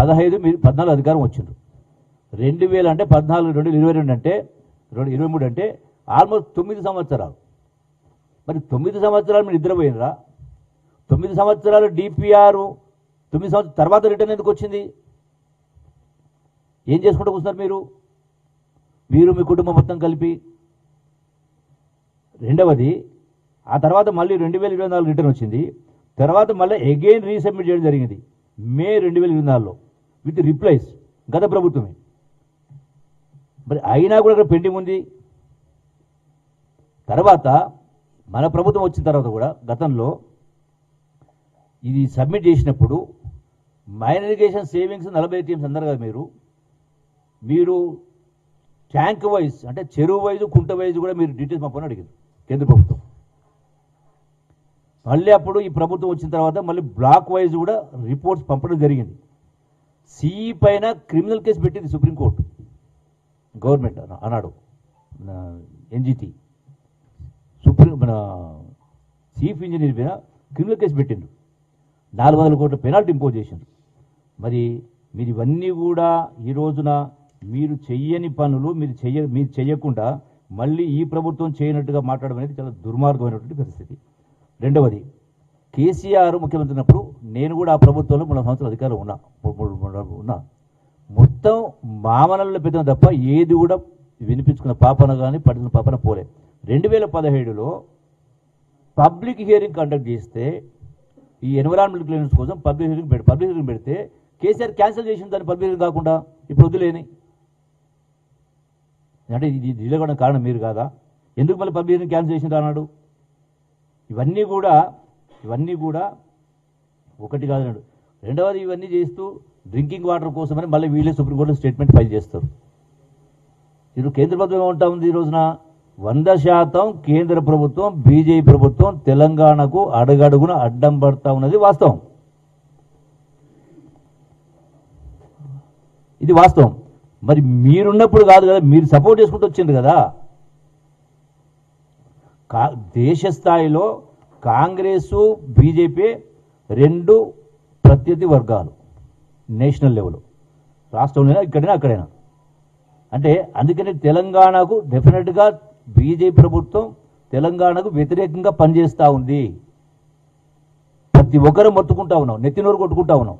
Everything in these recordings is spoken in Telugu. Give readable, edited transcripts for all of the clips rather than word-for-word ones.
15 మీరు 14 అధికారం వచ్చిండ్రు. 2000 అంటే 14, 2022 అంటే 23 అంటే ఆల్మోస్ట్ 9 సంవత్సరాలు. మరి 9 సంవత్సరాలు మీరు నిద్రపోయినరా? 9 సంవత్సరాలు డిపిఆర్ 9 సంవత్సరాల తర్వాత రిటర్న్ ఎందుకు వచ్చింది? ఏం చేసుకుంటూ కూర్చున్నారు మీరు మీ కుటుంబం మొత్తం కలిపి? రెండవది, ఆ తర్వాత మళ్ళీ 2024 రిటర్న్ వచ్చింది. తర్వాత మళ్ళీ అగైన్ రీసబ్మిట్ చేయడం జరిగింది మే 2024లో విత్ రిప్లైస్, గత ప్రభుత్వమే. మరి అయినా కూడా ఇక్కడ పెండింగ్ ఉంది. తర్వాత మన ప్రభుత్వం వచ్చిన తర్వాత కూడా గతంలో ఇది సబ్మిట్ చేసినప్పుడు మైనర్ ఇరిగేషన్ సేవింగ్స్ 40 టీమ్స్ అన్నారు కదా మీరు ట్యాంక్ వైజ్ అంటే చెరువు వైజ్, కుంట వైజ్ కూడా మీరు డీటెయిల్స్ పంపని అడిగారు కేంద్ర ప్రభుత్వం. మళ్ళీ అప్పుడు ఈ ప్రభుత్వం వచ్చిన తర్వాత మళ్ళీ బ్లాక్ వైజ్ కూడా రిపోర్ట్స్ పంపడం జరిగింది. సిఈ పైన క్రిమినల్ కేసు పెట్టింది సుప్రీంకోర్టు, గవర్నమెంట్ అన్నాడు ఎన్జిటి. మన చీఫ్ ఇంజనీర్ పైన క్రిమినల్ కేసు పెట్టిండు, 400 కోట్ల పెనాల్టీ ఇంపోజ్ చేసిండు. మరి మీరు ఇవన్నీ కూడా ఈ రోజున మీరు చెయ్యని పనులు మీరు చెయ్యకుండా మళ్ళీ ఈ ప్రభుత్వం చేయనట్టుగా మాట్లాడడం అనేది చాలా దుర్మార్గమైనటువంటి పరిస్థితి. రెండవది, కేసీఆర్ ముఖ్యమంత్రి ఉన్నప్పుడు నేను కూడా ఆ ప్రభుత్వంలో 3 సంవత్సరాల అధికారులు ఉన్నా. మొత్తం మామనల్లో పెద్దం తప్ప ఏది కూడా వినిపించుకున్న పాపన కానీ పడిన పాపన పోలే. 2017లో పబ్లిక్ హియరింగ్ కండక్ట్ చేస్తే ఈ ఎన్విరాన్మెంటల్ క్లియరెన్స్ కోసం పబ్లిక్ హియరింగ్ పెడితే కేసీఆర్ క్యాన్సిల్ చేసిన దాన్ని పబ్లిక్ హియరింగ్ కాకుండా ఇప్పుడు వదిలేని అంటే ఇది నిలబడిన కారణం మీరు కాదా? ఎందుకు మళ్ళీ పబ్లిక్ హియరింగ్ క్యాన్సిల్ చేసిన అన్నాడు? ఇవన్నీ కూడా ఒకటి కాదన్నాడు. రెండవది, ఇవన్నీ చేస్తూ డ్రింకింగ్ వాటర్ కోసమని మళ్ళీ వీళ్ళే సుప్రీంకోర్టులో స్టేట్మెంట్ ఫైల్ చేస్తారు. ఈరోజు కేంద్ర ప్రభుత్వం ఏమంటా ఉంది? ఈ రోజున 100% కేంద్ర ప్రభుత్వం, బీజేపీ ప్రభుత్వం తెలంగాణకు అడుగడుగున అడ్డం పడతా ఉన్నది వాస్తవం. ఇది వాస్తవం. మరి మీరున్నప్పుడు కాదు కదా, మీరు సపోర్ట్ చేసుకుంటూ వచ్చిండ్రు కదా. దేశ స్థాయిలో కాంగ్రెసు, బీజేపీ 2 ప్రత్యర్థి వర్గాలు నేషనల్ లెవెల్, రాష్ట్రంలోనే ఇక్కడైనా అక్కడైనా. అంటే అందుకని తెలంగాణకు డెఫినెట్గా బీజేపీ ప్రభుత్వం తెలంగాణకు వ్యతిరేకంగా పనిచేస్తూ ఉంది. ప్రతి ఒక్కరూ మొత్తుకుంటా ఉన్నాం, నెత్తినోరు కొట్టుకుంటా ఉన్నాం.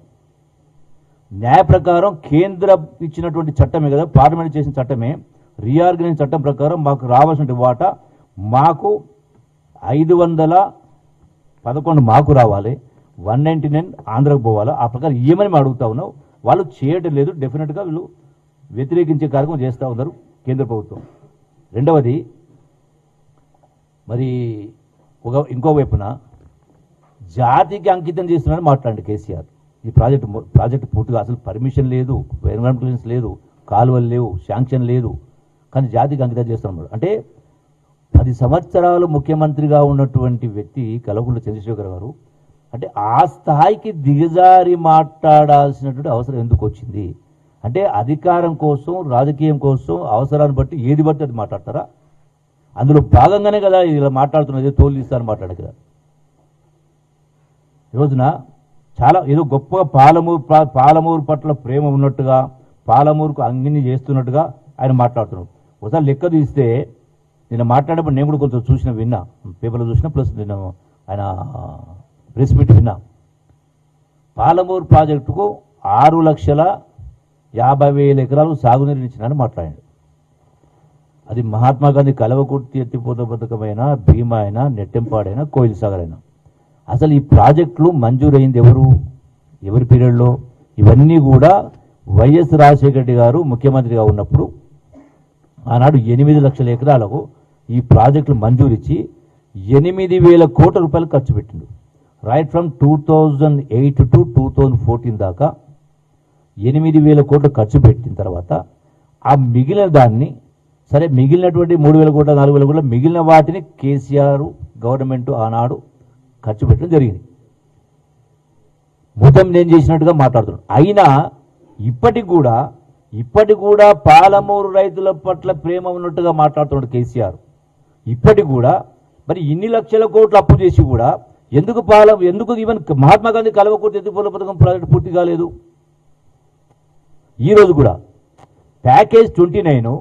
న్యాయ ప్రకారం కేంద్రం ఇచ్చినటువంటి చట్టమే కదా, పార్లమెంట్ చేసిన చట్టమే, రీఆర్గనైజ్ చట్టం ప్రకారం మాకు రావాల్సిన వాటా మాకు 511 మాకు రావాలి, 199 ఆంధ్రకు పోవాలా. ఆ ప్రకారం ఏమని మేము అడుగుతా ఉన్నాం. వాళ్ళు చేయడం లేదు. డెఫినెట్గా వీళ్ళు వ్యతిరేకించే కార్యక్రమం చేస్తూ ఉన్నారు కేంద్ర ప్రభుత్వం. రెండవది, మరి ఇంకో వైపున జాతికి అంకితం చేస్తున్నారని మాట్లాడండి కేసీఆర్. ఈ ప్రాజెక్టు పూర్తిగా అసలు పర్మిషన్ లేదు, ఎన్విరాన్మెంటల్ క్లియరెన్స్ లేదు, కాలువలు లేవు, శాంక్షన్ లేదు, కానీ జాతికి అంకితం చేస్తున్నాడు. అంటే 10 సంవత్సరాలు ముఖ్యమంత్రిగా ఉన్నటువంటి వ్యక్తి కల్వకుంట్ల చంద్రశేఖర్ గారు అంటే ఆ స్థాయికి దిగజారి మాట్లాడాల్సినటువంటి అవసరం ఎందుకు వచ్చింది? అంటే అధికారం కోసం, రాజకీయం కోసం, అవసరాన్ని బట్టి ఏది బట్టి అది మాట్లాడతారా? అందులో భాగంగానే కదా ఇలా మాట్లాడుతున్నది. తోలు తీస్తారని మాట్లాడదు కదా. ఈ రోజున చాలా ఏదో గొప్పగా పాలమూరు పట్ల ప్రేమ ఉన్నట్టుగా, పాలమూరుకు అంగిని చేస్తున్నట్టుగా ఆయన మాట్లాడుతున్నాడు. ఒకసారి లెక్క తీస్తే నిన్న మాట్లాడేప్పుడు నేను కూడా కొంచెం విన్నా, పేపర్లో చూసిన, ప్లస్ నేను ఆయన ప్రెస్ మీట్ విన్నా. పాలమూరు ప్రాజెక్టుకు 6,50,000 ఎకరాలు సాగునీరు ఇచ్చినారని మాట్లాడాడు. అది మహాత్మా గాంధీ కల్వకుర్తి ఎత్తిపోత పథకమైన, భీమా అయినా, నెట్టెంపాడైనా, కోయిల్ సాగర్ అయినా. అసలు ఈ ప్రాజెక్టులు మంజూరైంది ఎవరి పీరియడ్లో? ఇవన్నీ కూడా వైఎస్ రాజశేఖర రెడ్డి గారు ముఖ్యమంత్రిగా ఉన్నప్పుడు ఆనాడు 8 లక్షల ఎకరాలకు ఈ ప్రాజెక్టులు మంజూరిచ్చి 8,000 కోట్ల రూపాయలు ఖర్చు పెట్టిండు. రైట్ ఫ్రమ్ 2008 to 2014 దాకా 8,000 కోట్లు ఖర్చు పెట్టిన తర్వాత ఆ మిగిలిన దాన్ని, సరే మిగిలినటువంటి 3,000 కోట్ల, 4,000 కోట్ల మిగిలిన వాటిని కేసీఆర్ గవర్నమెంట్ ఆనాడు ఖర్చు పెట్టడం జరిగింది. మొత్తం నేను చేసినట్టుగా మాట్లాడుతున్నాను. అయినా ఇప్పటికి కూడా పాలమూరు రైతుల పట్ల ప్రేమ ఉన్నట్టుగా మాట్లాడుతున్నాడు కేసీఆర్. ఇప్పటికి కూడా మరి ఇన్ని లక్షల కోట్లు అప్పు చేసి కూడా ఎందుకు ఈవెన్ మహాత్మా గాంధీ కల్వకుర్తి ఎత్తిపోతల పథకం ప్రాజెక్టు పూర్తి కాలేదు? ఈరోజు కూడా ప్యాకేజ్ 29